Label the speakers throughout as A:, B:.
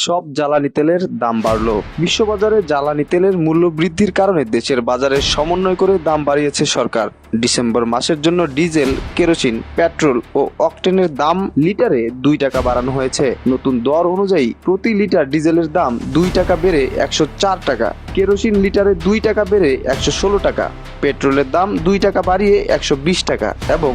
A: সব জ্বালানি তেলের দাম বাড়ল। বিশ্ববাজারে জ্বালানি তেলের মূল্য বৃদ্ধির কারণে দেশের বাজারে সমন্বয় করে দাম বাড়িয়েছে সরকার। ডিসেম্বর মাসের জন্য ডিজেল, কেরোসিন, পেট্রোল ও অকটেনের দাম লিটারে 2 টাকা বাড়ানো হয়েছে। নতুন দর অনুযায়ী প্রতি লিটার ডিজেলের দাম 2 টাকা বেড়ে 104 টাকা, কেরোসিন লিটারে 2 টাকা বেড়ে 116 টাকা, পেট্রোলের দাম 2 টাকা বাড়িয়ে 120 টাকা এবং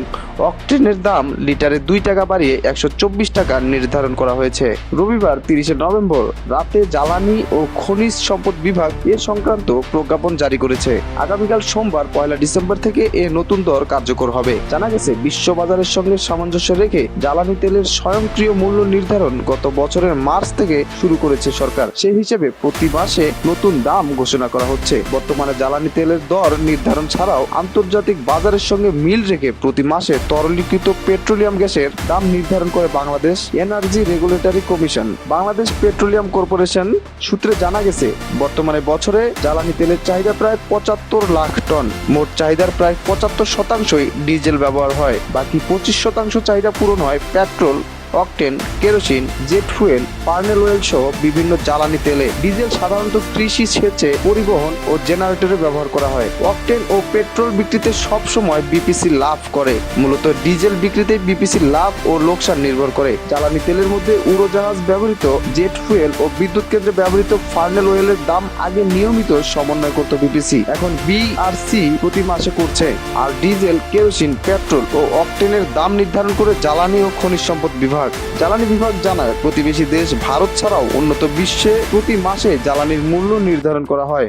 A: অকটেনের দাম লিটারে 2 টাকা বাড়িয়ে 124 টাকা নির্ধারণ করা হয়েছে। রবিবার 30 নভেম্বর রাতে জ্বালানি ও খনিজ সম্পদ বিভাগ এ সংক্রান্ত প্রজ্ঞাপন জারি করেছে। আগামীকাল সোমবার 1 ডিসেম্বর থেকে এ নতুন দর কার্যকর হবে। জানা গেছে, বিশ্ববাজারের সঙ্গে সামঞ্জস্য রেখে জ্বালানি তেলের স্বয়ংক্রিয় মূল্য নির্ধারণ গত বছরের মার্চ থেকে শুরু করেছে সরকার। সেই হিসেবে প্রতি মাসে নতুন দাম ঘোষণা করা হচ্ছে। বর্তমানে জ্বালানি তেলের দর নির্ধারণ ছাড়াও আন্তর্জাতিক বাজারের সঙ্গে মিল রেখে প্রতি মাসে তরলীকৃত পেট্রোলিয়াম গ্যাসের দাম নির্ধারণ করে Bangladesh energy regulatory commission. Bangladesh petroleum corporation সূত্রে জানা গেছে, বর্তমানে বছরে জ্বালানি তেলের চাহিদা প্রায় 75 লাখ টন। মোট চাহিদার প্রায় 75% ডিজেল ব্যবহার হয়। বাকি 25% চাহিদা পূরণ হয় petrol, octane, kerosene, jet fuel, Parnell oil সহ বিভিন্ন জ্বালানি তেলে। ডিজেল সাধারণত কৃষি, সেচে, পরিবহন ও জেনারেটরে ব্যবহার করা হয়। অকটেন ও পেট্রোল বিক্রিতে সবসময় বিপিসি লাভ করে। মূলত ডিজেল বিক্রিতে বিপিসি লাভ ও লোকসান নির্ভর করে। জ্বালানি তেলের মধ্যে উড়োজাহাজ ব্যবহৃত জেট ফুয়েল ও বিদ্যুৎ কেন্দ্রে ব্যবহৃত ফার্নেল অয়েলের দাম আগে নিয়মিত সমন্বয় করত বিপিসি, এখন বিআরসি প্রতি মাসে করছে। আর ডিজেল, কেরোসিন, পেট্রোল ও অকটেনের দাম নির্ধারণ করে জ্বালানি ও খনিজ সম্পদ বিভাগ। জ্বালানি বিভাগ জানায়, প্রতিবেশী দেশ ভারত ছাড়াও উন্নত বিশ্বে প্রতি মাসে জ্বালানির মূল্য নির্ধারণ করা হয়।